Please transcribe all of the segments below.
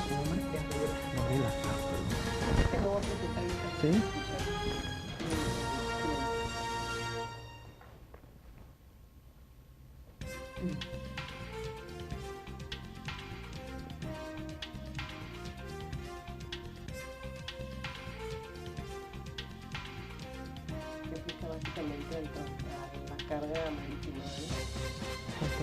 su nombre? Gabriela. Sí. Que aplica básicamente a la carga marítima, ¿no?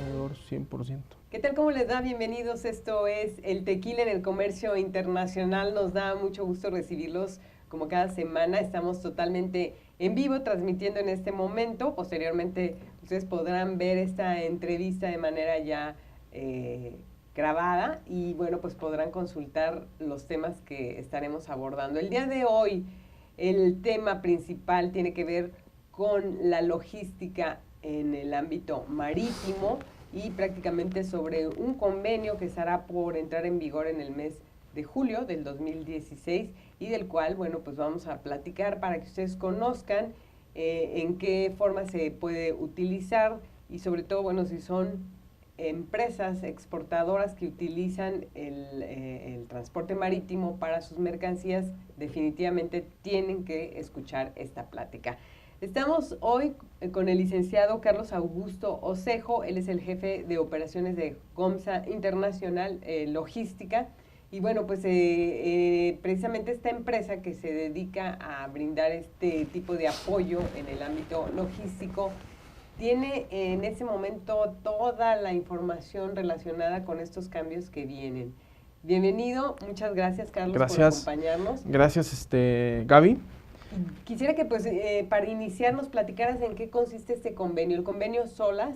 Alrededor 100%. ¿Qué tal? ¿Cómo les da? Bienvenidos. Esto es El Tequila en el Comercio Internacional. Nos da mucho gusto recibirlos como cada semana. Estamos totalmente en vivo transmitiendo en este momento. Posteriormente ustedes podrán ver esta entrevista de manera ya grabada y bueno, pues podrán consultar los temas que estaremos abordando. El día de hoy el tema principal tiene que ver con la logística en el ámbito marítimo y prácticamente sobre un convenio que estará por entrar en vigor en el mes de julio del 2016 y del cual, bueno, pues vamos a platicar para que ustedes conozcan en qué forma se puede utilizar y sobre todo, bueno, si son empresas exportadoras que utilizan el transporte marítimo para sus mercancías, definitivamente tienen que escuchar esta plática. Estamos hoy con el licenciado Carlos Augusto Osejo. Él es el jefe de operaciones de GOMSA Internacional Logística. Y bueno, pues precisamente esta empresa que se dedica a brindar este tipo de apoyo en el ámbito logístico tiene en ese momento toda la información relacionada con estos cambios que vienen. Bienvenido, muchas gracias Carlos por acompañarnos. Gracias, Gaby. Quisiera que pues para iniciar nos platicaras en qué consiste este convenio, el convenio SOLAS,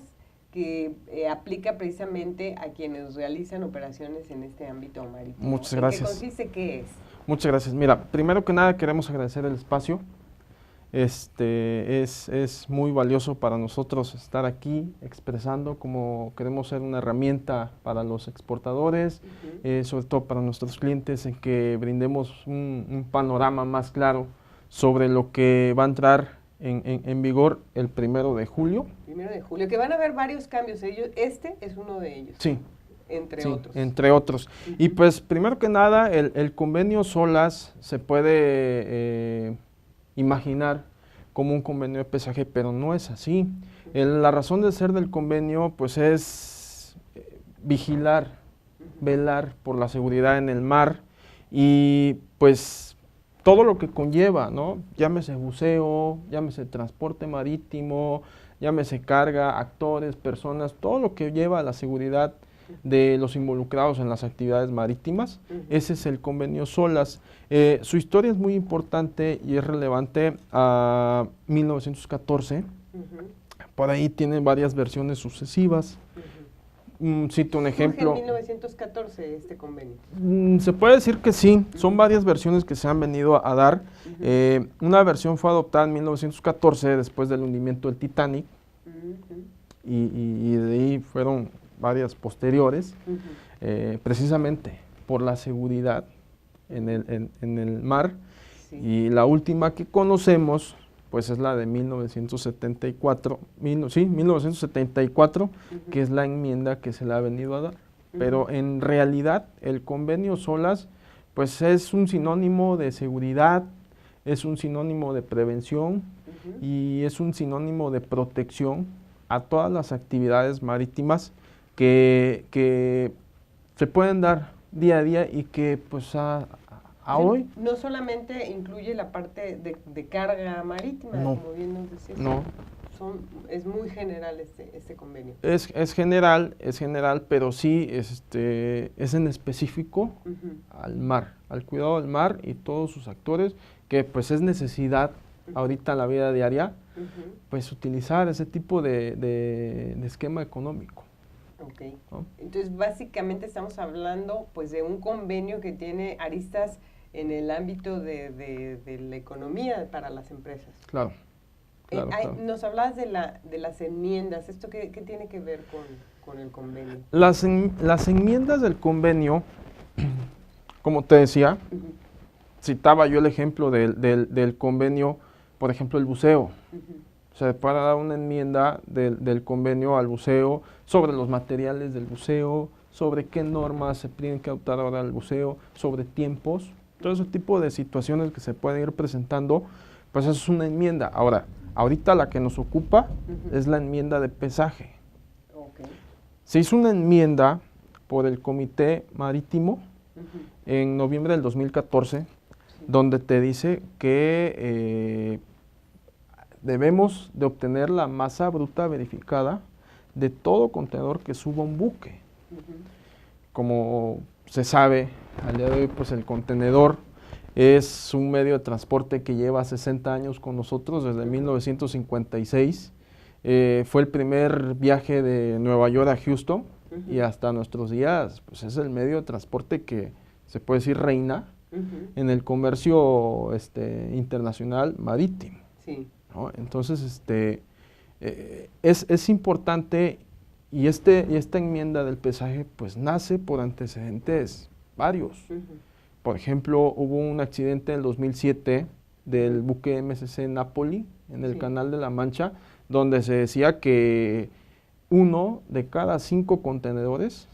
que aplica precisamente a quienes realizan operaciones en este ámbito marítimo. Muchas gracias. ¿En qué consiste? ¿Qué es? Muchas gracias. Mira, primero que nada queremos agradecer el espacio. Es muy valioso para nosotros estar aquí expresando como queremos ser una herramienta para los exportadores, sobre todo para nuestros clientes, en que brindemos un panorama más claro sobre lo que va a entrar en vigor el 1 de julio. 1 de julio, que van a haber varios cambios. Este es uno de ellos. Sí. Entre otros. Entre otros. Y pues, primero que nada, el convenio SOLAS se puede imaginar como un convenio de pesaje, pero no es así. La razón de ser del convenio, pues, es vigilar, velar por la seguridad en el mar y, pues, todo lo que conlleva, ¿no? Llámese buceo, llámese transporte marítimo, llámese carga, actores, personas, todo lo que lleva a la seguridad de los involucrados en las actividades marítimas. Ese es el convenio SOLAS. Su historia es muy importante y es relevante a 1914. Por ahí tiene varias versiones sucesivas. Cito un ejemplo. ¿Surge en 1914 este convenio? Se puede decir que sí, son varias versiones que se han venido a dar. Una versión fue adoptada en 1914 después del hundimiento del Titanic y de ahí fueron varias posteriores, precisamente por la seguridad en el mar. Sí. Y la última que conocemos pues es la de 1974, 1974, que es la enmienda que se le ha venido a dar. Pero en realidad el convenio SOLAS pues es un sinónimo de seguridad, es un sinónimo de prevención y es un sinónimo de protección a todas las actividades marítimas que se pueden dar día a día y que pues hoy... No solamente incluye la parte de carga marítima, no, como bien nos decías. No. Es muy general este convenio. Es general, pero sí es en específico al mar, al cuidado del mar y todos sus actores, que pues es necesidad ahorita en la vida diaria, pues utilizar ese tipo de esquema económico. Ok. ¿No? Entonces básicamente estamos hablando pues de un convenio que tiene aristas en el ámbito de la economía para las empresas. Claro. Claro. Nos hablabas de las enmiendas. ¿Esto qué tiene que ver con el convenio? Las enmiendas del convenio, como te decía, citaba yo el ejemplo del convenio, por ejemplo, el buceo. Se puede dar una enmienda del convenio al buceo sobre los materiales del buceo, sobre qué normas se tienen que adoptar ahora al buceo, sobre tiempos, todo ese tipo de situaciones que se pueden ir presentando, pues eso es una enmienda. Ahora, ahorita la que nos ocupa es la enmienda de pesaje. Okay. Se hizo una enmienda por el Comité Marítimo en noviembre del 2014, donde te dice que debemos de obtener la masa bruta verificada de todo contenedor que suba un buque. Como se sabe, al día de hoy, pues el contenedor es un medio de transporte que lleva 60 años con nosotros, desde 1956. Fue el primer viaje de Nueva York a Houston y hasta nuestros días, pues es el medio de transporte que se puede decir reina en el comercio internacional marítimo. Sí. ¿No? Entonces, es importante y esta enmienda del pesaje pues nace por antecedentes varios. Por ejemplo, hubo un accidente en el 2007 del buque MSC Napoli en el Canal de la Mancha, donde se decía que 1 de cada 5 contenedores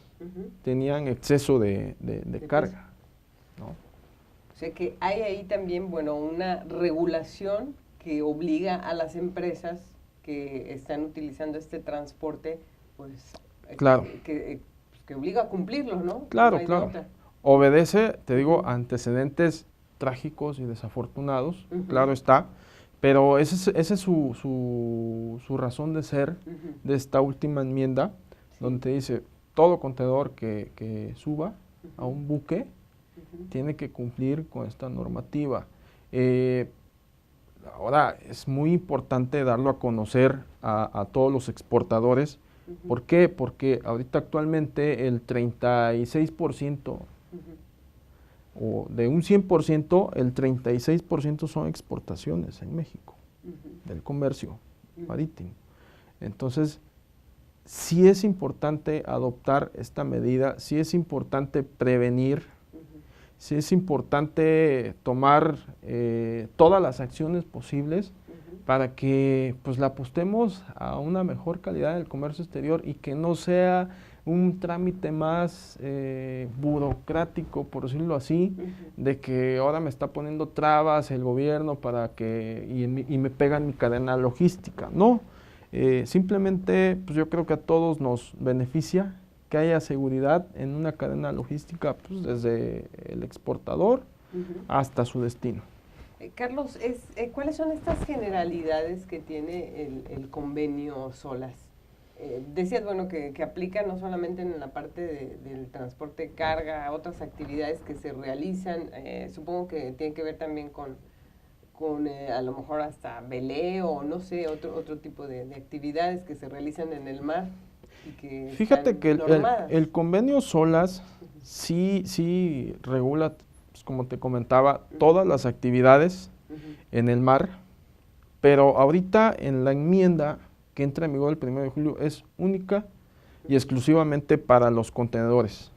tenían exceso de carga, ¿no? O sea que hay ahí también, bueno, una regulación que obliga a las empresas que están utilizando este transporte, pues, claro, que obliga a cumplirlo, ¿no? Claro, no claro. Obedece, te digo, antecedentes trágicos y desafortunados, claro está, pero esa es su razón de ser de esta última enmienda, donde te dice, todo contenedor que suba a un buque tiene que cumplir con esta normativa. Ahora, es muy importante darlo a conocer a todos los exportadores. ¿Por qué? Porque ahorita actualmente el 36%, o de un 100%, el 36% son exportaciones en México, del comercio marítimo. Entonces, sí es importante adoptar esta medida, sí es importante prevenir, sí es importante tomar todas las acciones posibles para que pues le apostemos a una mejor calidad del comercio exterior y que no sea un trámite más burocrático, por decirlo así, de que ahora me está poniendo trabas el gobierno para que y me pegan mi cadena logística. No, simplemente pues yo creo que a todos nos beneficia que haya seguridad en una cadena logística, pues desde el exportador hasta su destino. Carlos, ¿cuáles son estas generalidades que tiene el convenio SOLAS? Decías, bueno, que aplica no solamente en la parte del transporte de carga, a otras actividades que se realizan, supongo que tiene que ver también con a lo mejor hasta veleo, no sé, otro tipo de actividades que se realizan en el mar. Y que fíjate que el convenio SOLAS sí regula, pues, como te comentaba, todas las actividades en el mar, pero ahorita en la enmienda que entra en vigor el 1 de julio es única y exclusivamente para los contenedores.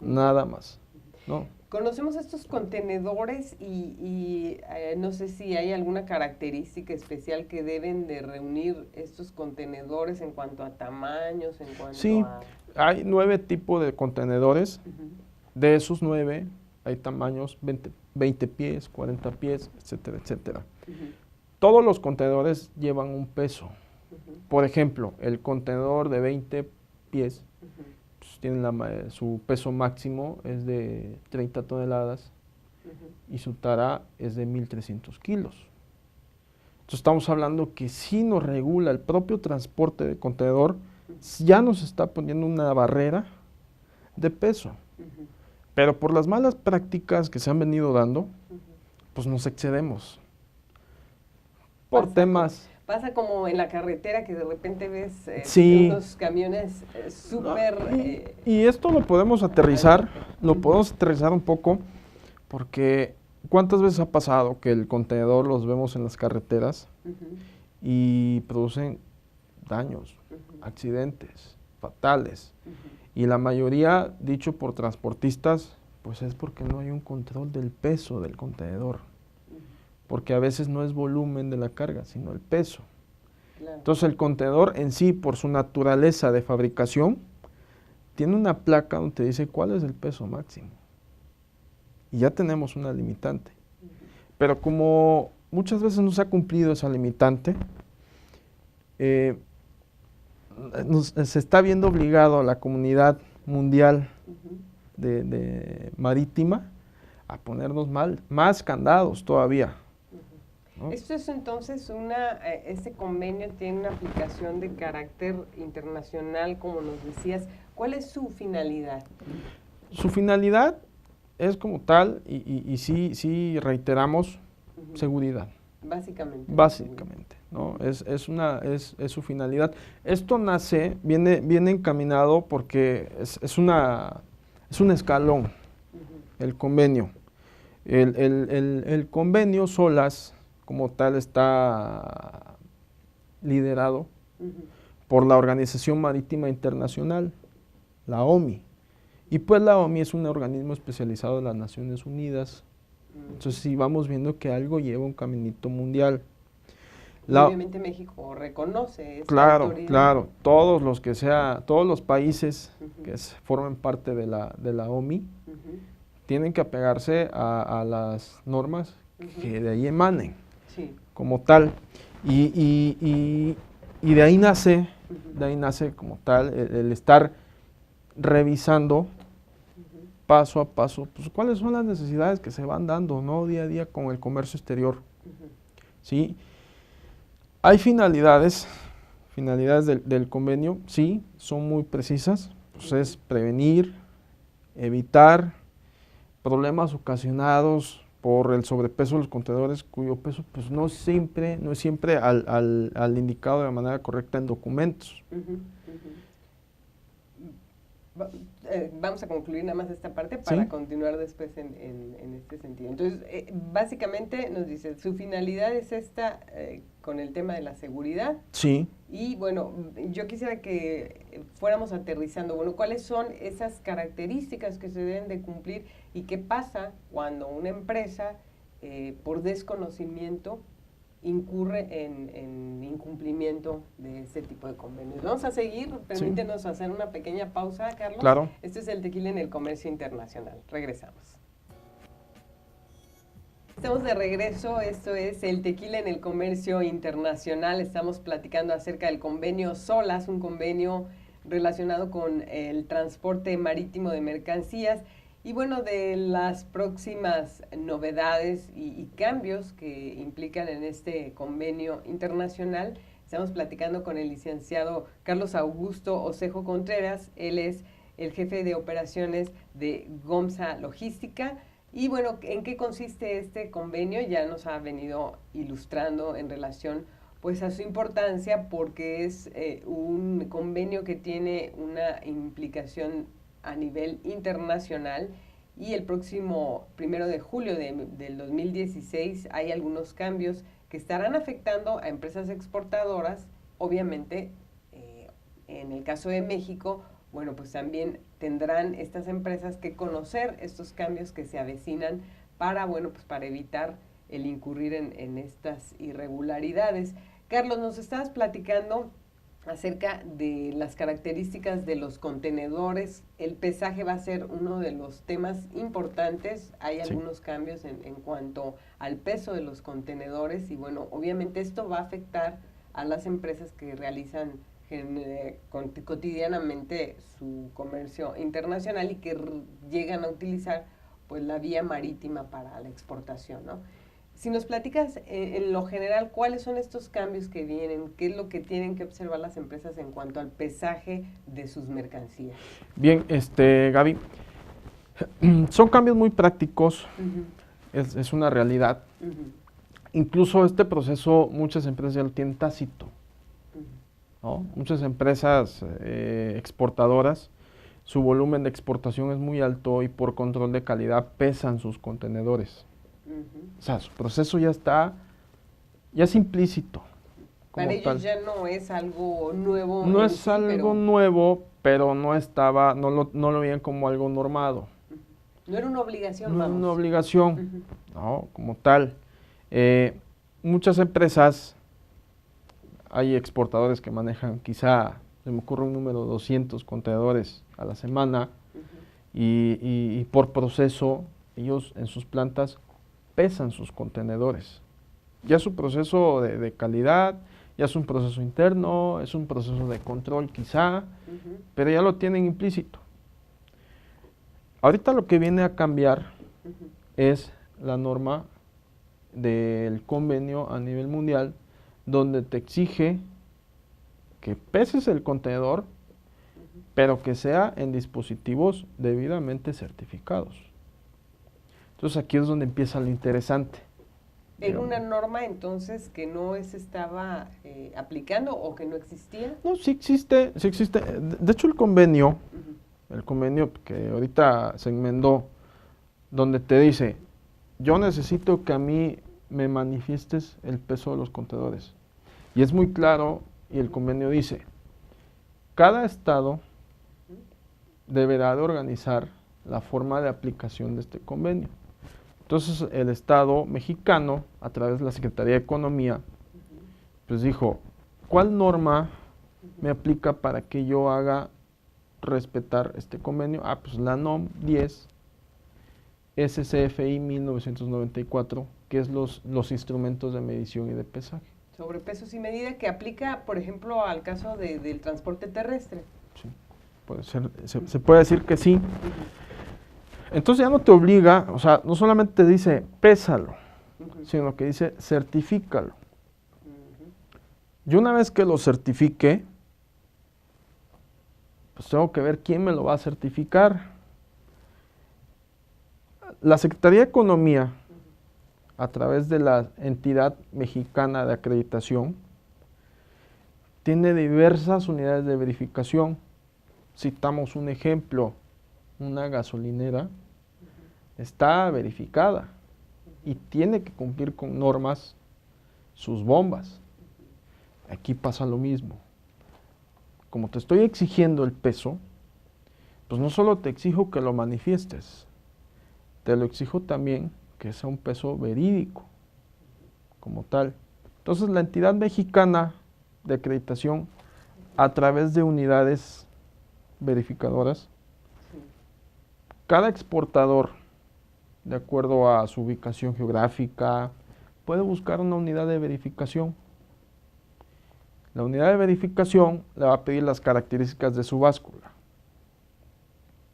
Nada más, ¿no? Conocemos estos contenedores y no sé si hay alguna característica especial que deben de reunir estos contenedores en cuanto a tamaños, en cuanto a... Hay 9 tipos de contenedores. De esos 9 hay tamaños 20 pies, 40 pies, etcétera, etcétera. Todos los contenedores llevan un peso. Por ejemplo, el contenedor de 20 pies pues, tiene su peso máximo es de 30 toneladas y su tara es de 1.300 kilos. Entonces estamos hablando que si nos regula el propio transporte de contenedor, ya nos está poniendo una barrera de peso. Pero por las malas prácticas que se han venido dando, pues nos excedemos. Por temas... Pasa como en la carretera que de repente ves unos camiones súper... y esto lo podemos aterrizar, un poco, porque ¿cuántas veces ha pasado que el contenedor los vemos en las carreteras y producen daños, accidentes fatales? Y la mayoría, dicho por transportistas, pues es porque no hay un control del peso del contenedor. Porque a veces no es volumen de la carga, sino el peso. Entonces el contenedor en sí, por su naturaleza de fabricación, tiene una placa donde te dice cuál es el peso máximo. Y ya tenemos una limitante. Pero como muchas veces no se ha cumplido esa limitante, se está viendo obligado a la comunidad mundial de marítima a ponernos más candados todavía. ¿No? Esto es entonces este convenio tiene una aplicación de carácter internacional, como nos decías. ¿Cuál es su finalidad? Su finalidad es como tal, y sí reiteramos, seguridad. Básicamente. Básicamente, ¿no? Es su finalidad. Esto viene encaminado porque es un escalón, el convenio. El convenio SOLAS, como tal, está liderado por la Organización Marítima Internacional, la OMI. Y pues la OMI es un organismo especializado de las Naciones Unidas. Entonces sí vamos viendo que algo lleva un caminito mundial. Obviamente México reconoce esta autoridad. Claro, todos los países que formen parte de la OMI tienen que apegarse a las normas que de ahí emanen, como tal. Y de ahí nace como tal el estar revisando paso a paso, pues cuáles son las necesidades que se van dando, ¿no? Día a día con el comercio exterior. ¿Sí? Hay finalidades del convenio, sí, son muy precisas, pues es prevenir, evitar problemas ocasionados por el sobrepeso de los contenedores, cuyo peso pues no es siempre al indicado de la manera correcta en documentos. Vamos a concluir nada más esta parte para continuar después en este sentido. Entonces, básicamente nos dice, su finalidad es esta con el tema de la seguridad. Sí. Y bueno, yo quisiera que fuéramos aterrizando, bueno, ¿cuáles son esas características que se deben de cumplir y qué pasa cuando una empresa, por desconocimiento, incurre en incumplimiento de este tipo de convenios? Vamos a seguir, permítenos hacer una pequeña pausa, Carlos. Claro. Este es el tequila en el comercio internacional. Regresamos. Estamos de regreso, esto es el tequila en el comercio internacional. Estamos platicando acerca del convenio SOLAS, un convenio relacionado con el transporte marítimo de mercancías. Y bueno, de las próximas novedades y cambios que implican en este convenio internacional, estamos platicando con el licenciado Carlos Augusto Osejo Contreras. Él es el jefe de operaciones de GOMSA Logística. Y bueno, ¿en qué consiste este convenio? Ya nos ha venido ilustrando en relación pues a su importancia, porque es un convenio que tiene una implicación a nivel internacional, y el próximo 1 de julio del 2016 hay algunos cambios que estarán afectando a empresas exportadoras. Obviamente, en el caso de México, bueno, pues también tendrán estas empresas que conocer estos cambios que se avecinan para, bueno, pues para evitar el incurrir en estas irregularidades. Carlos, nos estabas platicando acerca de las características de los contenedores. El pesaje va a ser uno de los temas importantes. Hay algunos cambios en cuanto al peso de los contenedores y bueno, obviamente esto va a afectar a las empresas que realizan cotidianamente su comercio internacional y que llegan a utilizar pues la vía marítima para la exportación, ¿no? Si nos platicas en lo general, ¿cuáles son estos cambios que vienen? ¿Qué es lo que tienen que observar las empresas en cuanto al pesaje de sus mercancías? Bien, Gaby, son cambios muy prácticos, es una realidad. Incluso este proceso muchas empresas ya lo tienen tácito, ¿no? Muchas empresas exportadoras, su volumen de exportación es muy alto y por control de calidad pesan sus contenedores. O sea, su proceso ya es implícito. Para ellos ya no es algo nuevo. No es algo nuevo, pero no lo veían como algo normado. No era una obligación, no era una obligación, no, como tal. Muchas empresas, hay exportadores que manejan quizá se me ocurre un número, 200 contenedores a la semana, Ujú. y por proceso ellos en sus plantas pesan sus contenedores. Ya es un proceso de calidad, ya es un proceso interno, es un proceso de control quizá, Ujú. pero ya lo tienen implícito. Ahorita lo que viene a cambiar Ujú. es la norma del convenio a nivel mundial, donde te exige que peses el contenedor, pero que sea en dispositivos debidamente certificados. Entonces aquí es donde empieza lo interesante. ¿Era digamos. una norma entonces que no se estaba aplicando o que no existía? No, sí existe, sí existe. De hecho, Ujú. el convenio que ahorita se enmendó, donde te dice, yo necesito que a mí me manifiestes el peso de los contenedores. Y es muy claro, y el convenio dice, cada estado deberá de organizar la forma de aplicación de este convenio. Entonces el Estado mexicano, a través de la Secretaría de Economía, pues dijo, ¿cuál norma me aplica para que yo haga respetar este convenio? Ah, pues la NOM 10 SCFI 1994, que es los instrumentos de medición y de pesaje. Sobre pesos y medida que aplica, por ejemplo, al caso del transporte terrestre. Sí, puede ser, se puede decir que sí. Ujú. Entonces ya no te obliga, o sea, no solamente te dice pésalo, Ujú. sino que dice certifícalo. Ujú. Y una vez que lo certifique, pues tengo que ver quién me lo va a certificar. La Secretaría de Economía, a través de la entidad mexicana de acreditación, tiene diversas unidades de verificación. Citamos un ejemplo, una gasolinera está verificada y tiene que cumplir con normas sus bombas. Aquí pasa lo mismo. Como te estoy exigiendo el peso, pues no solo te exijo que lo manifiestes, te lo exijo también que sea un peso verídico, como tal. Entonces la entidad mexicana de acreditación, a través de unidades verificadoras, Sí. cada exportador, de acuerdo a su ubicación geográfica, puede buscar una unidad de verificación. La unidad de verificación le va a pedir las características de su báscula.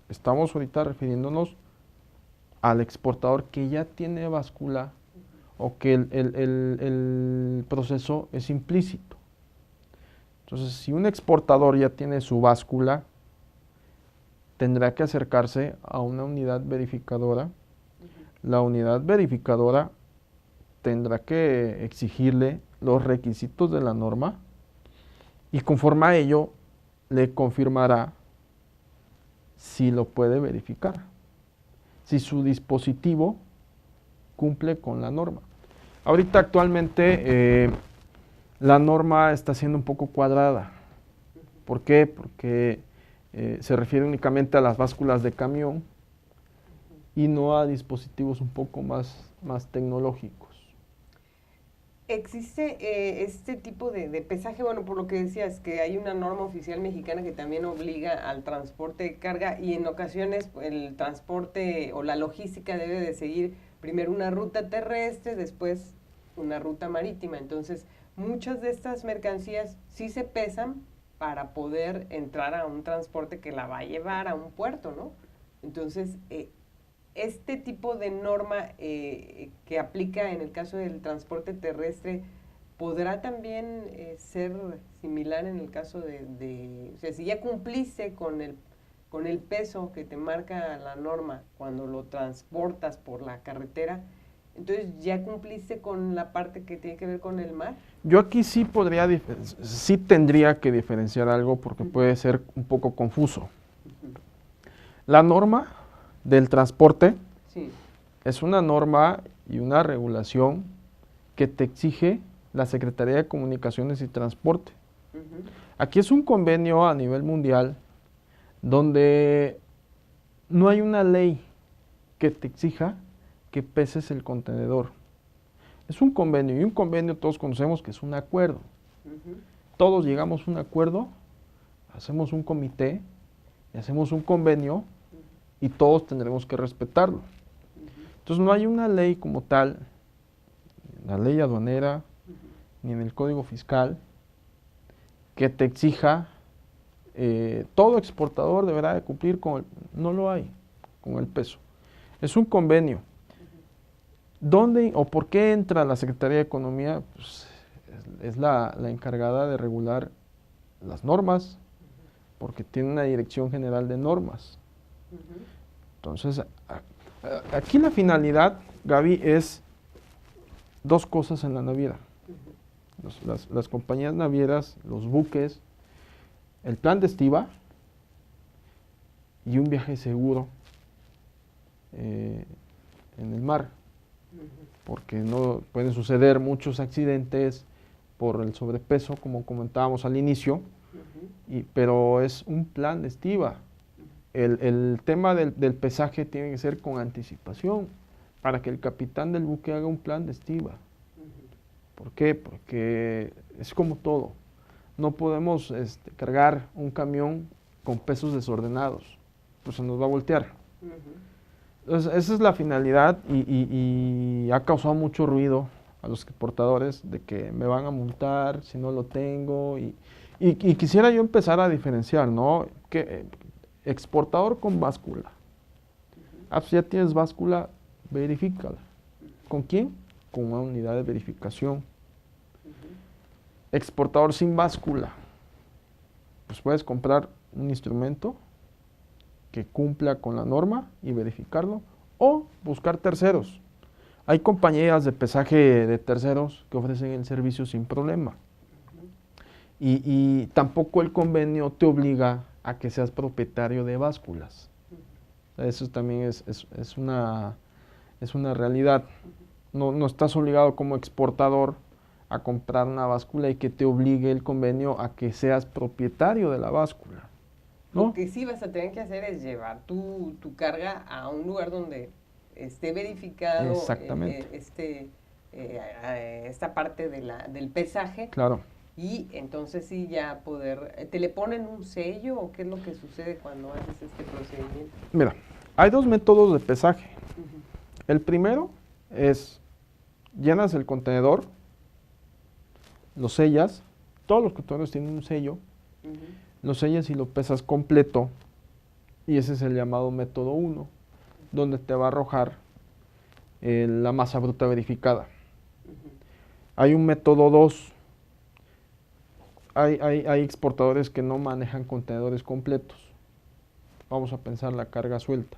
Estamos ahorita refiriéndonos al exportador que ya tiene báscula o que el proceso es implícito. Entonces, si un exportador ya tiene su báscula, tendrá que acercarse a una unidad verificadora. La unidad verificadora tendrá que exigirle los requisitos de la norma y conforme a ello le confirmará si lo puede verificar, si su dispositivo cumple con la norma. Ahorita actualmente la norma está siendo un poco cuadrada. ¿Por qué? Porque se refiere únicamente a las básculas de camión y no a dispositivos un poco más tecnológicos. ¿Existe este tipo de pesaje? Bueno, por lo que decías, que hay una norma oficial mexicana que también obliga al transporte de carga y en ocasiones el transporte o la logística debe de seguir primero una ruta terrestre, después una ruta marítima. Entonces, muchas de estas mercancías sí se pesan para poder entrar a un transporte que la va a llevar a un puerto, ¿no? Entonces, este tipo de norma que aplica en el caso del transporte terrestre, ¿podrá también ser similar en el caso o sea, si ya cumpliste con el peso que te marca la norma cuando lo transportas por la carretera, entonces ya cumpliste con la parte que tiene que ver con el mar? Yo aquí sí tendría que diferenciar algo porque puede ser un poco confuso. Ujú. La norma del transporte Sí. es una norma y una regulación que te exige la Secretaría de Comunicaciones y Transporte. Ujú. Aquí es un convenio a nivel mundial donde no hay una ley que te exija que peses el contenedor. Es un convenio y un convenio todos conocemos que es un acuerdo. Ujú. Todos llegamos a un acuerdo hacemos un comité y hacemos un convenio y todos tendremos que respetarlo. Entonces no hay una ley como tal, la ley aduanera, ni en el Código Fiscal, que te exija, todo exportador deberá de cumplir no lo hay, con el peso. Es un convenio. ¿Dónde o por qué entra la Secretaría de Economía? Pues, es la encargada de regular las normas, porque tiene una dirección general de normas. Entonces, aquí la finalidad, Gaby, es dos cosas en la naviera. Las compañías navieras, los buques, el plan de estiva y un viaje seguro en el mar, porque no pueden suceder muchos accidentes por el sobrepeso, como comentábamos al inicio, pero es un plan de estiva. El tema del pesaje tiene que ser con anticipación, para que el capitán del buque haga un plan de estiva. ¿Por qué? Porque es como todo. No podemos cargar un camión con pesos desordenados, pues se nos va a voltear. Entonces, esa es la finalidad y ha causado mucho ruido a los exportadores de que me van a multar si no lo tengo. Y quisiera yo empezar a diferenciar, ¿no? Que exportador con báscula. Ah, pues ya tienes báscula, verifícala. ¿Con quién? Con una unidad de verificación. Exportador sin báscula. Pues puedes comprar un instrumento que cumpla con la norma y verificarlo, o buscar terceros. Hay compañías de pesaje de terceros que ofrecen el servicio sin problema. Y tampoco el convenio te obliga a que seas propietario de básculas. Eso también es una realidad. No estás obligado como exportador a comprar una báscula y que te obligue el convenio a que seas propietario de la báscula, ¿no? Lo que sí vas a tener que hacer es llevar tu carga a un lugar donde esté verificado esta parte del pesaje. Claro. Y entonces sí ya poder... ¿Te le ponen un sello o qué es lo que sucede cuando haces este procedimiento? Mira, hay dos métodos de pesaje. El primero es, llenas el contenedor, lo sellas, todos los contenedores tienen un sello, lo sellas y lo pesas completo, y ese es el llamado método 1, donde te va a arrojar la masa bruta verificada. Hay un método 2, hay exportadores que no manejan contenedores completos, vamos a pensar la carga suelta.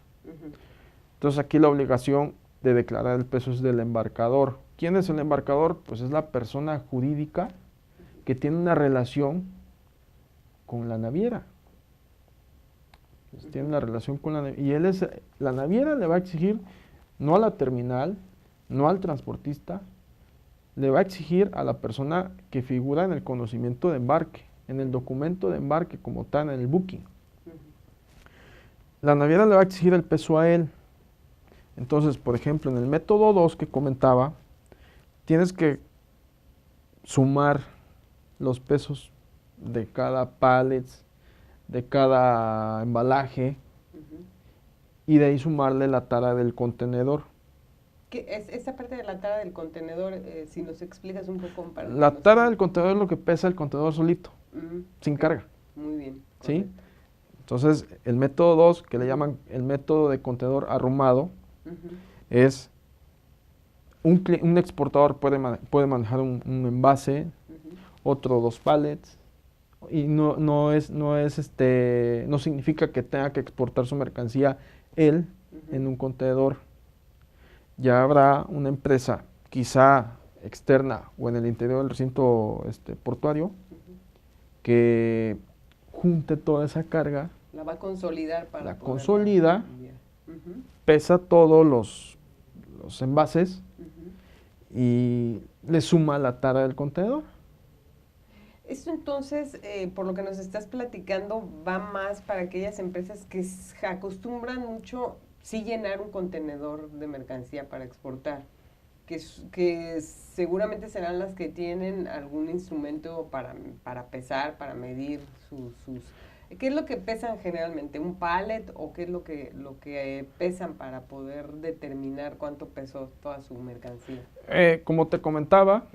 Entonces aquí la obligación de declarar el peso es del embarcador. ¿Quién es el embarcador? Pues es la persona jurídica que tiene una relación con la naviera. Pues tiene una relación con la naviera. Y la naviera le va a exigir, no a la terminal, no al transportista, le va a exigir a la persona que figura en el conocimiento de embarque, en el documento de embarque como tal, en el booking. La naviera le va a exigir el peso a él. Entonces, por ejemplo, en el método 2 que comentaba, tienes que sumar los pesos de cada pallet, de cada embalaje, y de ahí sumarle la tara del contenedor. ¿Qué es esa parte de la tara del contenedor? Si nos explicas un poco. La tara del contenedor es lo que pesa el contenedor solito, sin carga. Muy bien. ¿Sí? Entonces, el método 2, que le llaman el método de contenedor arrumado, es un exportador puede manejar un envase, otro 2 pallets, y no significa que tenga que exportar su mercancía él en un contenedor. Ya habrá una empresa, quizá externa o en el interior del recinto portuario, que junte toda esa carga. La va a consolidar para la consolida, pesa todos los envases y le suma la tara del contenedor. Esto entonces, por lo que nos estás platicando, va más para aquellas empresas que acostumbran mucho sí llenar un contenedor de mercancía para exportar. que seguramente serán las que tienen algún instrumento para pesar, para medir sus... ¿Qué es lo que pesan generalmente? ¿Un pallet o qué es lo que pesan para poder determinar cuánto pesó toda su mercancía? Como te comentaba,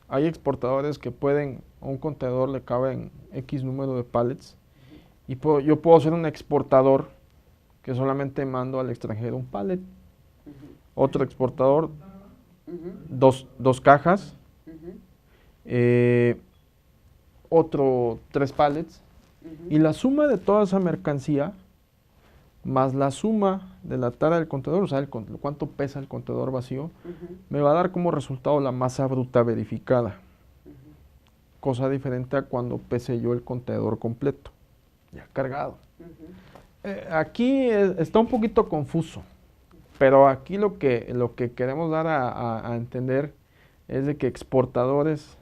hay exportadores que a un contenedor le caben X número de pallets y yo puedo ser un exportador que solamente mando al extranjero un pallet, otro exportador dos cajas, otro 3 pallets, y la suma de toda esa mercancía más la suma de la tara del contenedor, o sea, cuánto pesa el contenedor vacío, me va a dar como resultado la masa bruta verificada. Cosa diferente a cuando pese yo el contenedor completo, ya cargado. Aquí está un poquito confuso, pero aquí lo que queremos dar a entender es de que exportadores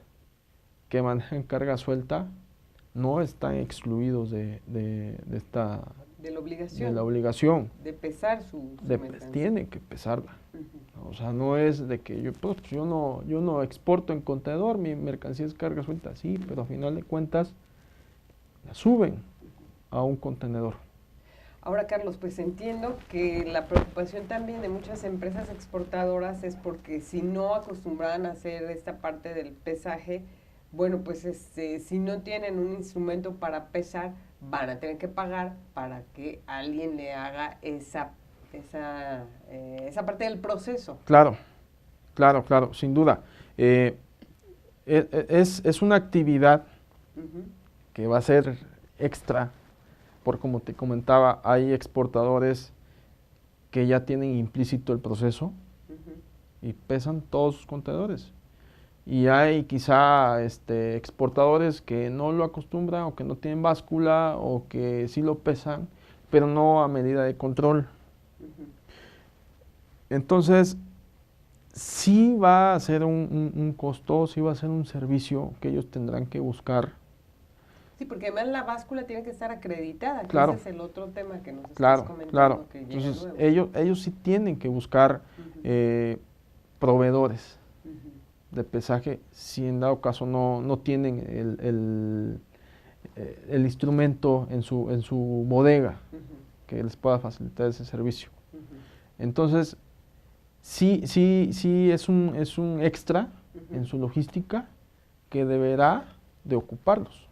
que manejan carga suelta no están excluidos de esta... De la obligación. De la obligación. De pesar su mercancía. Tienen que pesarla. O sea, no es de que yo no exporto en contenedor, mi mercancía es carga suelta, sí, pero a final de cuentas la suben a un contenedor. Ahora, Carlos, pues entiendo que la preocupación también de muchas empresas exportadoras es porque si no acostumbraban a hacer esta parte del pesaje, bueno, pues si no tienen un instrumento para pesar, van a tener que pagar para que alguien le haga esa parte del proceso. Claro, sin duda. Es una actividad que va a ser extra, por como te comentaba, hay exportadores que ya tienen implícito el proceso y pesan todos sus contenedores. Y hay quizá exportadores que no lo acostumbran o que no tienen báscula o que sí lo pesan, pero no a medida de control. Entonces, sí va a ser un costo, sí va a ser un servicio que ellos tendrán que buscar. Sí, porque además la báscula tiene que estar acreditada, claro, ese es el otro tema que nos estás comentando. Claro, que llega entonces nuevo. ellos sí tienen que buscar proveedores de pesaje si en dado caso no tienen el instrumento en su bodega que les pueda facilitar ese servicio. Entonces, sí es un extra en su logística que deberá de ocuparlos.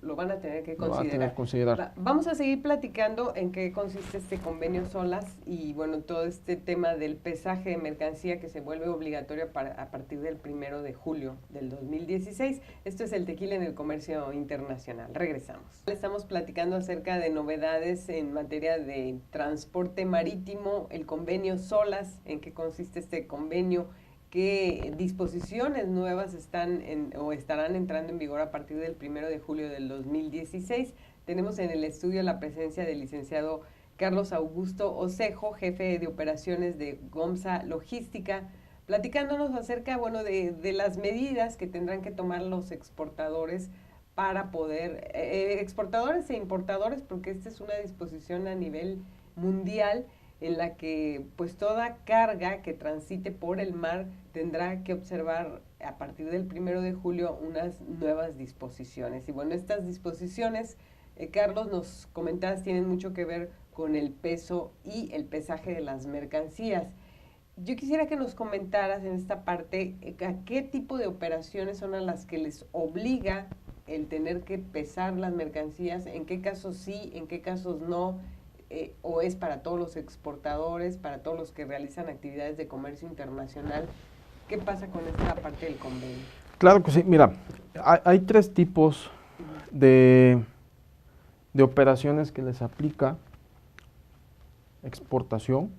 Lo van a tener que Lo van a tener que considerar. Vamos a seguir platicando en qué consiste este convenio SOLAS y bueno, todo este tema del pesaje de mercancía que se vuelve obligatorio a partir del 1 de julio del 2016. Esto es el tequila en el comercio internacional. Regresamos. Estamos platicando acerca de novedades en materia de transporte marítimo, el convenio SOLAS, en qué consiste este convenio, qué disposiciones nuevas están o estarán entrando en vigor a partir del 1 de julio del 2016. Tenemos en el estudio la presencia del licenciado Carlos Augusto Osejo, jefe de operaciones de GOMSA Logística, platicándonos acerca, bueno, de las medidas que tendrán que tomar los exportadores para poder, exportadores e importadores, porque esta es una disposición a nivel mundial, en la que pues toda carga que transite por el mar tendrá que observar a partir del 1 de julio unas nuevas disposiciones. Y bueno, estas disposiciones, Carlos, nos comentabas, tienen mucho que ver con el peso y el pesaje de las mercancías. Yo quisiera que nos comentaras en esta parte a qué tipo de operaciones son a las que les obliga el tener que pesar las mercancías, en qué casos sí, en qué casos no, o es para todos los exportadores, para todos los que realizan actividades de comercio internacional. ¿Qué pasa con esta parte del convenio? Claro que sí, mira, hay 3 tipos de operaciones que les aplica: exportación,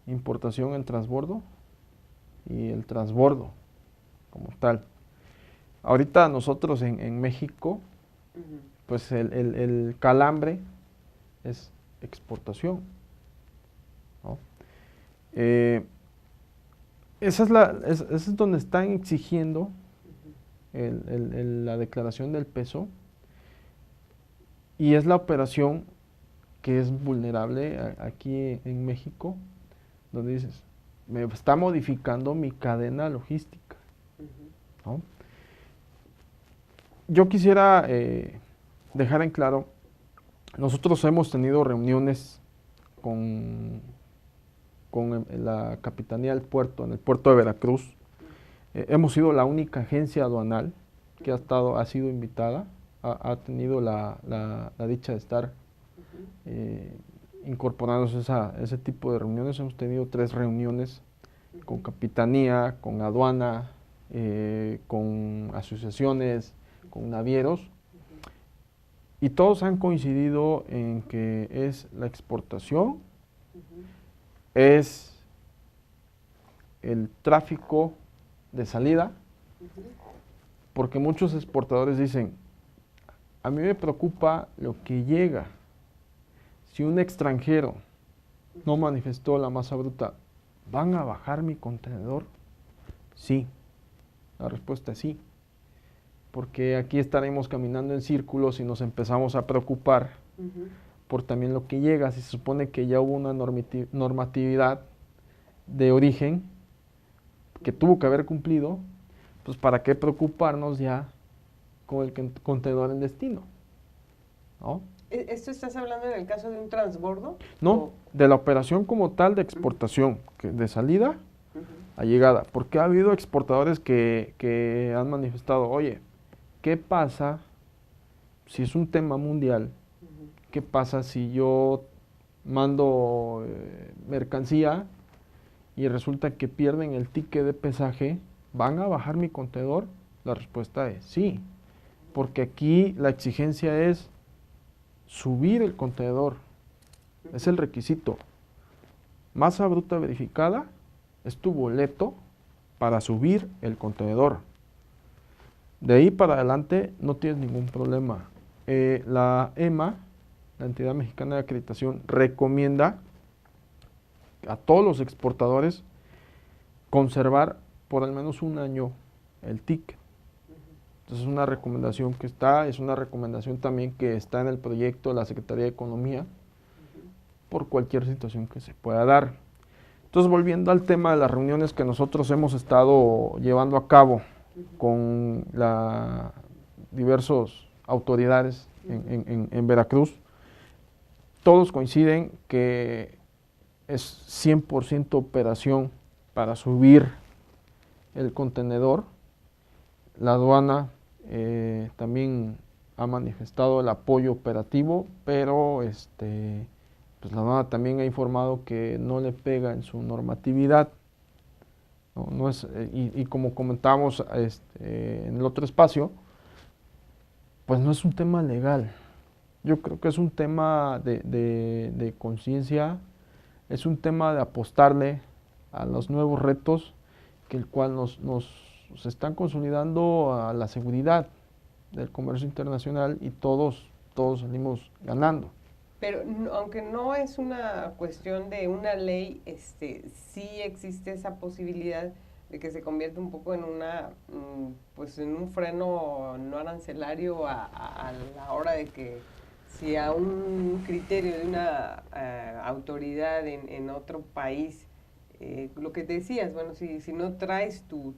importación en transbordo y el transbordo como tal. Ahorita nosotros en México, pues el calambre es exportación, ¿no? Esa es donde están exigiendo la declaración del peso, y es la operación que es vulnerable aquí en México, donde dices, me está modificando mi cadena logística, ¿no? Yo quisiera dejar en claro, nosotros hemos tenido reuniones con la Capitanía del Puerto, en el puerto de Veracruz. Hemos sido la única agencia aduanal que ha sido invitada, ha tenido la dicha de estar incorporándose a ese tipo de reuniones. Hemos tenido 3 reuniones con Capitanía, con aduana, con asociaciones, con navieros, y todos han coincidido en que es la exportación, es el tráfico de salida, porque muchos exportadores dicen, a mí me preocupa lo que llega. Si un extranjero no manifestó la masa bruta, ¿van a bajar mi contenedor? Sí, la respuesta es sí, porque aquí estaremos caminando en círculos y nos empezamos a preocupar por también lo que llega. Si se supone que ya hubo una normatividad de origen que tuvo que haber cumplido, pues ¿para qué preocuparnos ya con el contenedor en destino? ¿No? ¿Esto estás hablando en el caso de un transbordo? No, de la operación como tal de exportación, de salida a llegada, porque ha habido exportadores que han manifestado, oye, ¿qué pasa si es un tema mundial? ¿Qué pasa si yo mando mercancía y resulta que pierden el ticket de pesaje? ¿Van a bajar mi contenedor? La respuesta es sí, porque aquí la exigencia es subir el contenedor, es el requisito. Masa bruta verificada es tu boleto para subir el contenedor. De ahí para adelante no tienes ningún problema. La EMA, la Entidad Mexicana de Acreditación, recomienda a todos los exportadores conservar por al menos un año el ticket. Entonces es una recomendación que está, es una recomendación también que está en el proyecto de la Secretaría de Economía por cualquier situación que se pueda dar. Entonces, volviendo al tema de las reuniones que nosotros hemos estado llevando a cabo con diversas autoridades en Veracruz, todos coinciden que es 100% operación para subir el contenedor. La aduana también ha manifestado el apoyo operativo, pero pues la aduana también ha informado que no le pega en su normatividad. No es, y como comentábamos en el otro espacio, pues no es un tema legal. Yo creo que es un tema de conciencia, es un tema de apostarle a los nuevos retos que el cual nos están consolidando a la seguridad del comercio internacional, y todos salimos ganando. Pero aunque no es una cuestión de una ley, sí existe esa posibilidad de que se convierta un poco en pues en un freno no arancelario a la hora de que, si a un criterio de una autoridad en otro país, lo que te decías, bueno, si no traes tu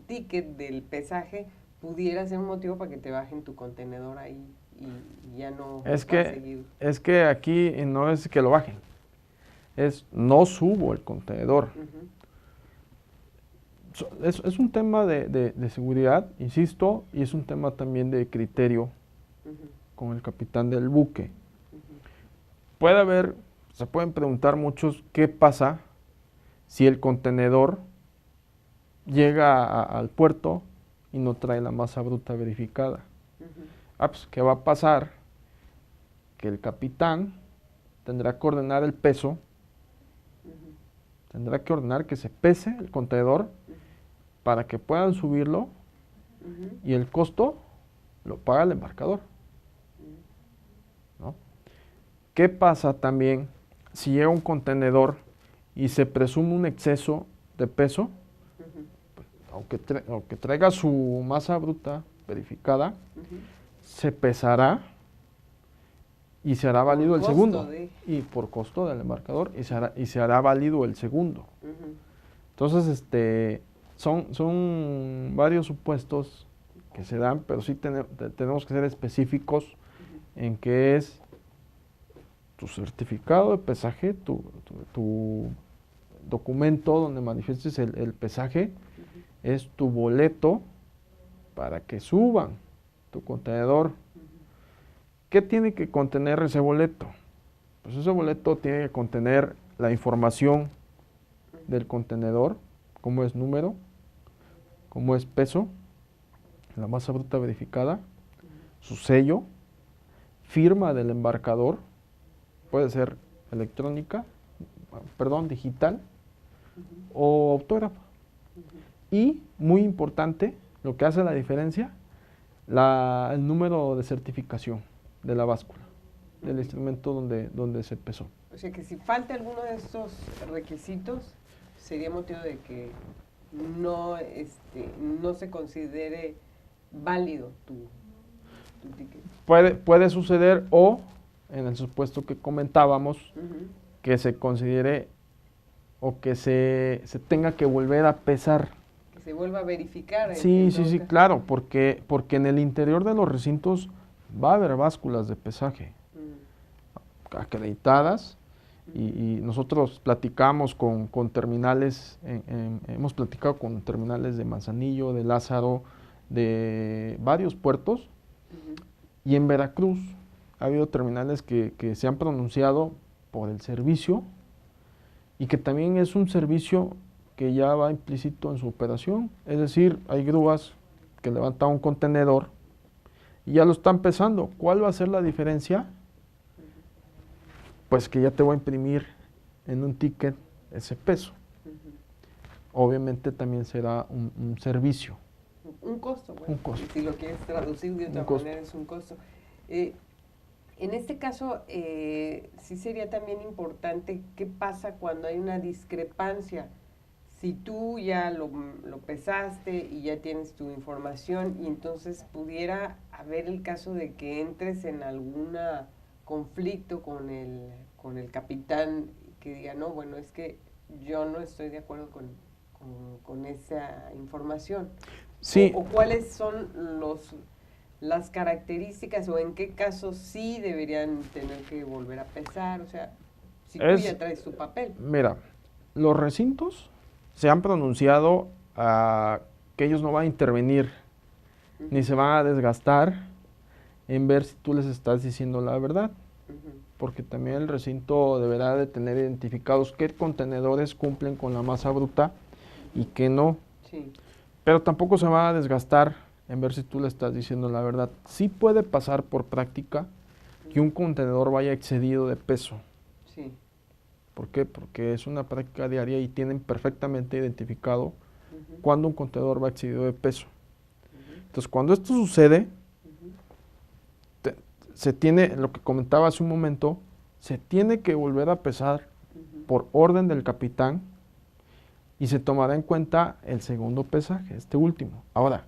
ticket del pesaje, pudiera ser un motivo para que te bajen tu contenedor ahí y ya no es que aquí no es que lo bajen, es no subo el contenedor. Es un tema de seguridad, insisto, y es un tema también de criterio con el capitán del buque. Se pueden preguntar muchos qué pasa si el contenedor llega al puerto y no trae la masa bruta verificada. Pues, ¿qué va a pasar? Que el capitán tendrá que ordenar el peso, tendrá que ordenar que se pese el contenedor para que puedan subirlo, y el costo lo paga el embarcador, ¿no? ¿Qué pasa también si llega un contenedor y se presume un exceso de peso? Aunque traiga su masa bruta verificada, se pesará y se hará válido el costo segundo. de- Y por costo del embarcador y se hará válido el segundo. Ujú. Entonces, son varios supuestos que se dan, pero sí tenemos que ser específicos en qué es tu certificado de pesaje, tu documento donde manifiestes el pesaje, es tu boleto para que suban tu contenedor. ¿Qué tiene que contener ese boleto? Pues ese boleto tiene que contener la información del contenedor, cómo es número, cómo es peso, la masa bruta verificada, su sello, firma del embarcador, puede ser electrónica, digital o autógrafa. Y, muy importante, lo que hace la diferencia, el número de certificación de la báscula, del instrumento donde se pesó. O sea que si falta alguno de estos requisitos, sería motivo de que no se considere válido tu ticket. Puede suceder o, en el supuesto que comentábamos, Ujú. que se considere o que se tenga que volver a pesar. Que se vuelva a verificar. Sí, todo caso. claro, porque en el interior de los recintos va a haber básculas de pesaje acreditadas y nosotros platicamos con terminales, hemos platicado con terminales de Manzanillo, de Lázaro, de varios puertos, Ujú. y en Veracruz ha habido terminales que se han pronunciado por el servicio y que también es un servicio que ya va implícito en su operación. Es decir, hay grúas que levantan un contenedor y ya lo están pesando. ¿Cuál va a ser la diferencia? Pues que ya te voy a imprimir en un ticket ese peso. Ujú. Obviamente también será un servicio. Un costo, bueno, Un costo. si lo quieres traducir de otra Un costo. manera es un costo. En este caso, sí sería también importante qué pasa cuando hay una discrepancia. Si tú ya lo pesaste y ya tienes tu información y entonces pudiera haber el caso de que entres en algún conflicto con el capitán que diga, no, bueno, es que yo no estoy de acuerdo con esa información. Sí, O cuáles son las características o en qué casos sí deberían tener que volver a pesar, o sea, si tú ya traes tu papel. mira, los recintos se han pronunciado que ellos no van a intervenir ni se van a desgastar en ver si tú les estás diciendo la verdad, Ujú. porque también el recinto deberá de tener identificados qué contenedores cumplen con la masa bruta y qué no, Sí. pero tampoco se va a desgastar en ver si tú le estás diciendo la verdad. Sí puede pasar por práctica que un contenedor vaya excedido de peso. Sí. ¿Por qué? Porque es una práctica diaria y tienen perfectamente identificado Ujú. cuando un contenedor va excedido de peso. Ujú. Entonces, cuando esto sucede, Ujú. se tiene, lo que comentaba hace un momento, se tiene que volver a pesar Ujú. por orden del capitán y se tomará en cuenta el segundo pesaje, este último. Ahora,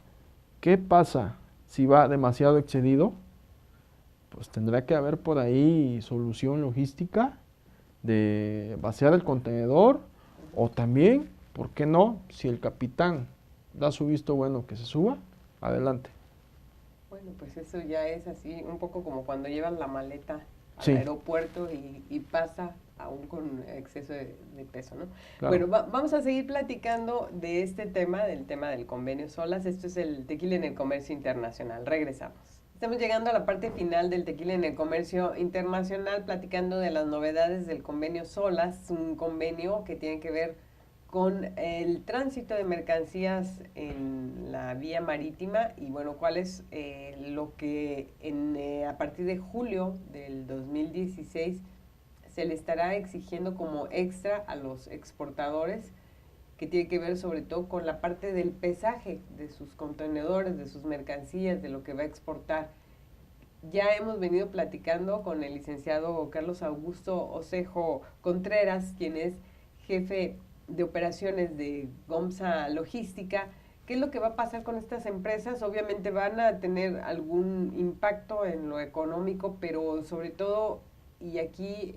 ¿qué pasa si va demasiado excedido? Pues tendrá que haber por ahí solución logística de vaciar el contenedor o también, ¿por qué no? Si el capitán da su visto bueno que se suba, adelante. Bueno, pues eso ya es así, un poco como cuando llevan la maleta al Sí. aeropuerto y pasa aún con exceso de peso, ¿no? Claro. Bueno, vamos a seguir platicando de este tema, del tema del convenio SOLAS. Esto es el tequila en el comercio internacional. Regresamos. Estamos llegando a la parte final del tequila en el comercio internacional, platicando de las novedades del convenio SOLAS, un convenio que tiene que ver con el tránsito de mercancías en la vía marítima y bueno, cuál es lo que a partir de julio del 2016 se le estará exigiendo como extra a los exportadores, que tiene que ver sobre todo con la parte del pesaje de sus contenedores, de sus mercancías, de lo que va a exportar. Ya hemos venido platicando con el licenciado Carlos Augusto Osejo Contreras, quien es jefe de operaciones de GOMSA Logística, ¿Qué es lo que va a pasar con estas empresas? Obviamente van a tener algún impacto en lo económico, pero sobre todo, y aquí,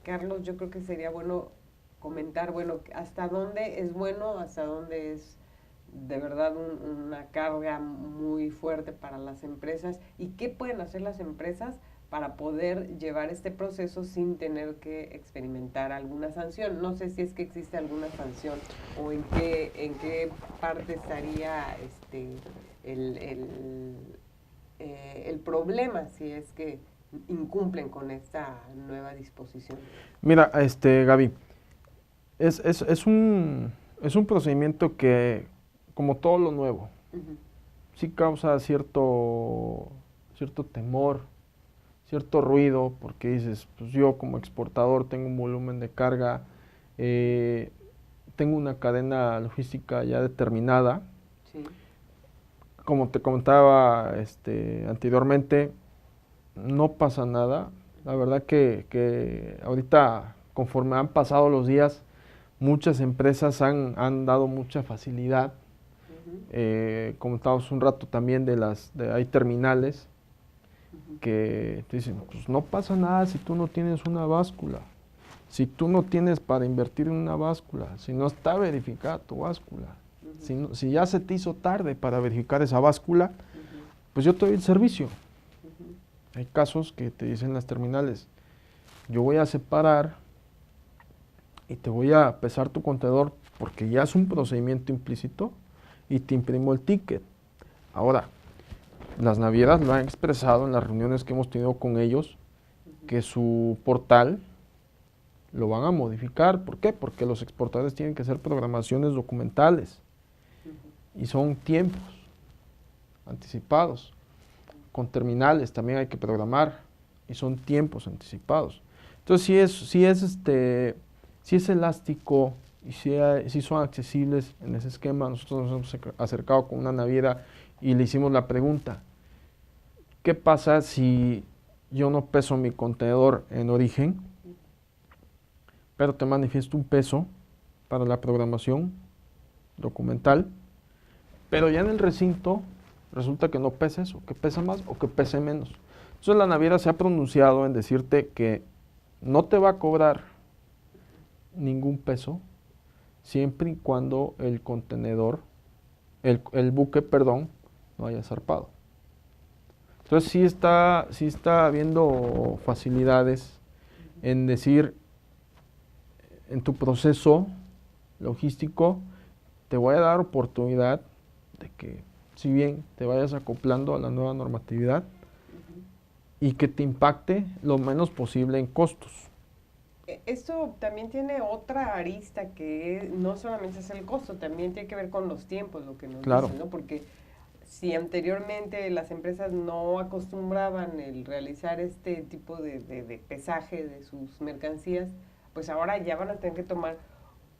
Carlos, yo creo que sería bueno comentar, bueno, hasta dónde es bueno, hasta dónde es de verdad una carga muy fuerte para las empresas y qué pueden hacer las empresas para poder llevar este proceso sin tener que experimentar alguna sanción. No sé si es que existe alguna sanción o en qué parte estaría el problema si es que incumplen con esta nueva disposición. Mira, Gaby, es un procedimiento que, como todo lo nuevo, Uh-huh. sí causa cierto temor, cierto ruido, porque dices, pues yo como exportador tengo un volumen de carga, eh, tengo una cadena logística ya determinada. Sí. Como te comentaba anteriormente, no pasa nada. La verdad que ahorita, conforme han pasado los días, muchas empresas han dado mucha facilidad. Uh-huh. Comentábamos un rato también hay terminales Uh-huh. que te dicen, pues no pasa nada si tú no tienes una báscula, si tú no tienes para invertir en una báscula, si no está verificada tu báscula, Uh-huh. si ya se te hizo tarde para verificar esa báscula, Uh-huh. pues yo te doy el servicio. Uh-huh. Hay casos que te dicen las terminales, yo voy a separar y te voy a pesar tu contenedor porque ya es un procedimiento implícito y te imprimo el ticket. Ahora, las navieras lo han expresado en las reuniones que hemos tenido con ellos, que su portal lo van a modificar. ¿Por qué? Porque los exportadores tienen que hacer programaciones documentales y son tiempos anticipados. Con terminales también hay que programar y son tiempos anticipados. Entonces, si es elástico y si son accesibles en ese esquema, nosotros nos hemos acercado con una naviera y le hicimos la pregunta, ¿qué pasa si yo no peso mi contenedor en origen, pero te manifiesto un peso para la programación documental, pero ya en el recinto resulta que no pesa eso, que pesa más o que pese menos? Entonces la naviera se ha pronunciado en decirte que no te va a cobrar ningún peso siempre y cuando el contenedor, el buque, perdón, no haya zarpado. Entonces sí está habiendo facilidades en decir, en tu proceso logístico, te voy a dar oportunidad de que, si bien te vayas acoplando a la nueva normatividad, y que te impacte lo menos posible en costos. Esto también tiene otra arista que no solamente es el costo, también tiene que ver con los tiempos, lo que nos Claro. dicen, ¿no? Porque si anteriormente las empresas no acostumbraban el realizar este tipo de pesaje de sus mercancías, pues ahora ya van a tener que tomar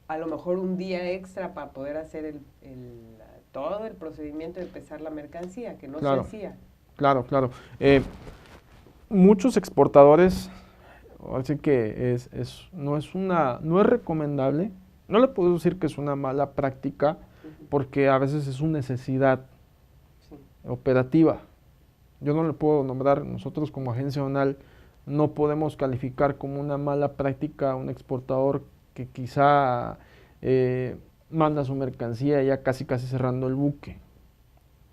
a lo mejor un día extra para poder hacer todo el procedimiento de pesar la mercancía, que no Claro. se hacía. Claro. Muchos exportadores, así que no es recomendable, no le puedo decir que es una mala práctica, porque a veces es una necesidad Sí. operativa. Yo no le puedo nombrar, nosotros como agencia aduanal no podemos calificar como una mala práctica a un exportador que quizá manda su mercancía ya casi cerrando el buque,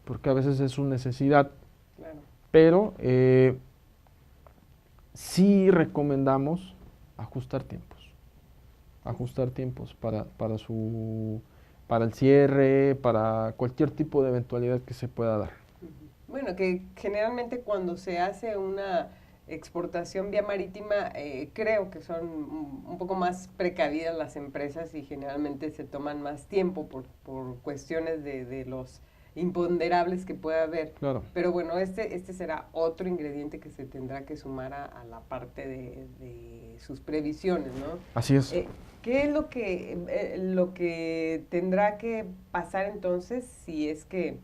porque a veces es su necesidad. Claro. Pero sí recomendamos ajustar tiempos para el cierre, para cualquier tipo de eventualidad que se pueda dar. Bueno, que generalmente cuando se hace una exportación vía marítima, creo que son un poco más precavidas las empresas y generalmente se toman más tiempo por cuestiones de los imponderables que pueda haber. Claro. Pero bueno, este será otro ingrediente que se tendrá que sumar a la parte de sus previsiones, ¿no? Así es. ¿Qué es lo que tendrá que pasar entonces si es que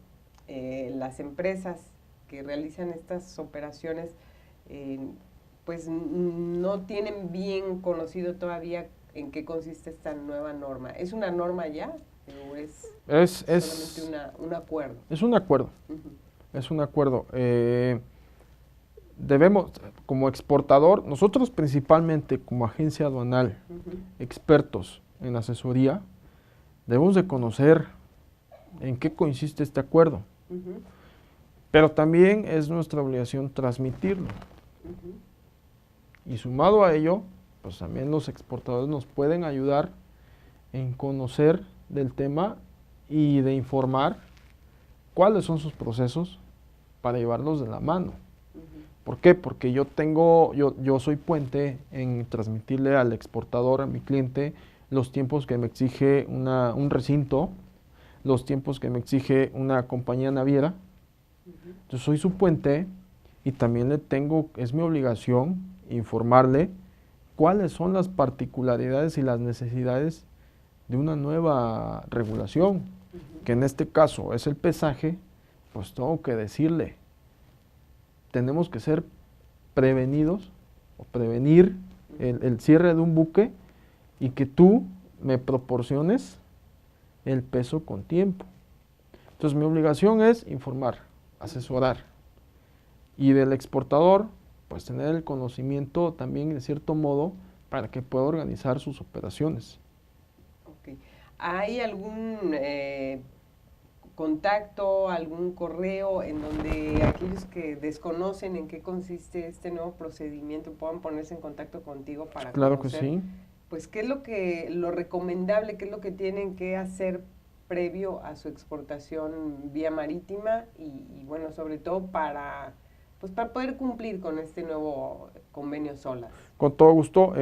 las empresas que realizan estas operaciones pues no tienen bien conocido todavía en qué consiste esta nueva norma? ¿Es una norma ya? ¿O es Es solamente un acuerdo? Es un acuerdo, Ujú, es un acuerdo. Debemos, como exportador, nosotros principalmente como agencia aduanal, ujú, expertos en asesoría, debemos de conocer en qué consiste este acuerdo, ujú, pero también es nuestra obligación transmitirlo. ujú. Y sumado a ello, pues también los exportadores nos pueden ayudar en conocer del tema y de informar cuáles son sus procesos para llevarlos de la mano. Ujú, ¿Por qué? Porque yo soy puente en transmitirle al exportador, a mi cliente, los tiempos que me exige un recinto, los tiempos que me exige una compañía naviera. ujú, Yo soy su puente y también es mi obligación informarle cuáles son las particularidades y las necesidades de una nueva regulación, ujú. que en este caso es el pesaje. Pues tengo que decirle, tenemos que ser prevenidos o prevenir el cierre de un buque y que tú me proporciones el peso con tiempo. Entonces mi obligación es informar, asesorar, y del exportador pues tener el conocimiento también de cierto modo para que pueda organizar sus operaciones. Ok. ¿Hay algún contacto, algún correo en donde aquellos que desconocen en qué consiste este nuevo procedimiento puedan ponerse en contacto contigo para Claro que conocer, sí. pues, qué es lo recomendable, qué es lo que tienen que hacer previo a su exportación vía marítima y bueno, sobre todo pues, para poder cumplir con este nuevo convenio SOLAS? Con todo gusto,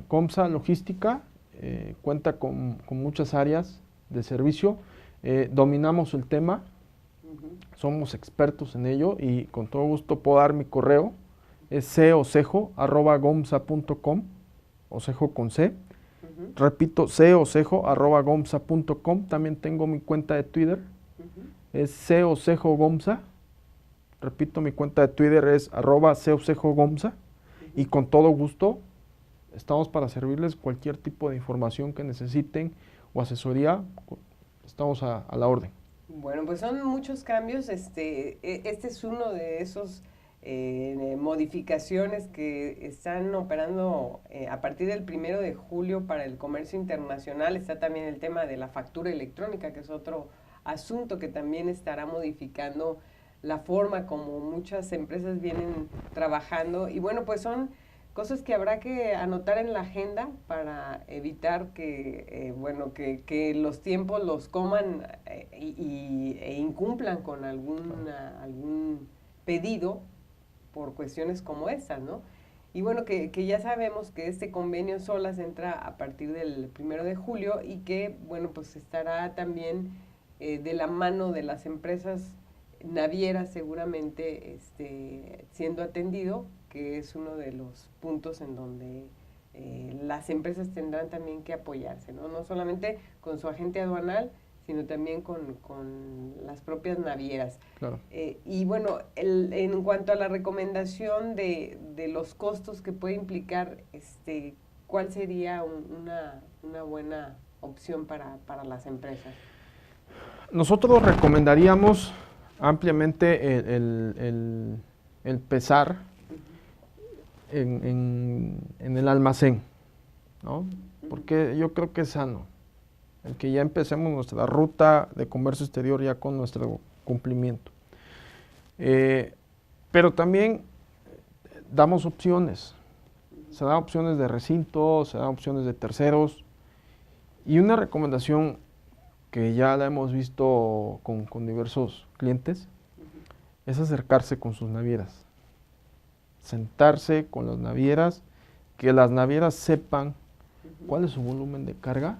Comsa Logística cuenta con muchas áreas de servicio, dominamos el tema, Ujú, somos expertos en ello y con todo gusto puedo dar mi correo, es cocejo@gomsa.com, ocejo con C. ujú, Repito, cocejo@gomsa.com. También tengo mi cuenta de Twitter, ujú. es cocejogomsa. Repito, mi cuenta de Twitter es @cocejogomsa. Y Ujú. con todo gusto estamos para servirles cualquier tipo de información que necesiten o asesoría. Estamos a la orden. Bueno, pues son muchos cambios. Este es uno de esos modificaciones que están operando a partir del 1 de julio para el comercio internacional. Está también el tema de la factura electrónica, que es otro asunto que también estará modificando la forma como muchas empresas vienen trabajando. Y bueno, pues son cosas que habrá que anotar en la agenda para evitar bueno, que los tiempos los coman e incumplan con algún pedido por cuestiones como estas, ¿no? Y bueno, que ya sabemos que este convenio SOLAS entra a partir del 1 de julio y que, bueno, pues estará también de la mano de las empresas navieras seguramente siendo atendido, que es uno de los puntos en donde las empresas tendrán también que apoyarse, ¿no? No solamente con su agente aduanal, sino también con las propias navieras. Claro. Y bueno, en cuanto a la recomendación de los costos que puede implicar, ¿cuál sería una buena opción para las empresas? Nosotros recomendaríamos ampliamente el pesar en el almacén, ¿no? Porque yo creo que es sano el que ya empecemos nuestra ruta de comercio exterior ya con nuestro cumplimiento. Pero también damos opciones. Se dan opciones de recinto, se dan opciones de terceros. Y una recomendación que ya la hemos visto con diversos clientes es acercarse con sus navieras. Sentarse con las navieras, que las navieras sepan cuál es su volumen de carga,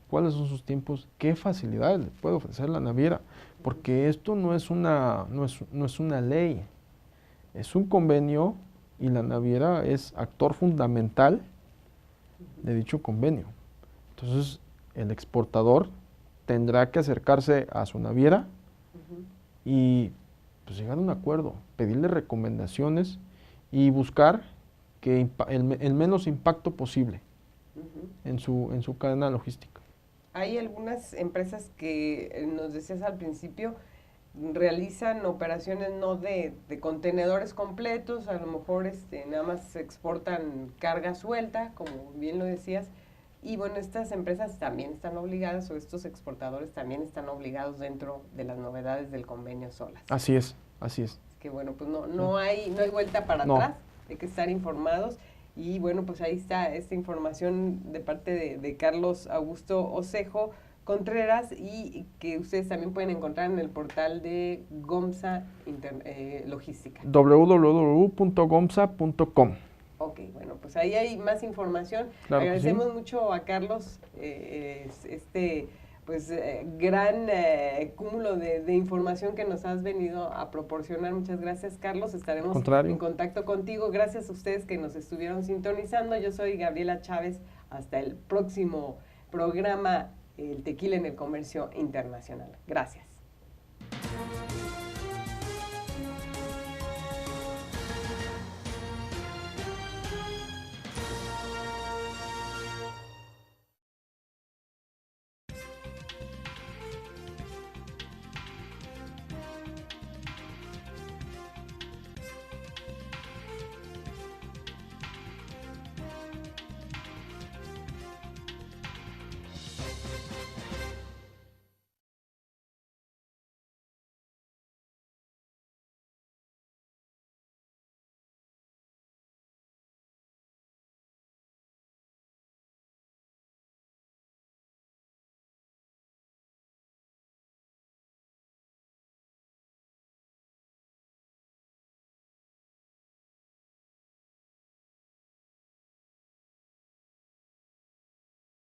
cuáles son sus tiempos, qué facilidades le puede ofrecer la naviera, porque esto no es una ley, es un convenio y la naviera es actor fundamental de dicho convenio. Entonces, el exportador tendrá que acercarse a su naviera y pues, llegar a un acuerdo, pedirle recomendaciones y buscar que el menos impacto posible en su cadena logística. Hay algunas empresas que nos decías al principio, realizan operaciones no de contenedores completos, a lo mejor nada más se exportan carga suelta, como bien lo decías, y bueno, estas empresas también están obligadas, o estos exportadores también están obligados dentro de las novedades del convenio SOLAS. Así es, así es. Que bueno, pues no hay vuelta para atrás, hay que estar informados. Y bueno, pues ahí está esta información de parte de Carlos Augusto Osejo Contreras, y que ustedes también pueden encontrar en el portal de GOMSA Logística. www.gomsa.com. Ok, bueno, pues ahí hay más información. Claro. Agradecemos mucho a Carlos gran cúmulo de información que nos has venido a proporcionar. Muchas gracias, Carlos. Estaremos en contacto contigo. Gracias a ustedes que nos estuvieron sintonizando. Yo soy Gabriela Chávez. Hasta el próximo programa, El Tequila en el Comercio Internacional. Gracias.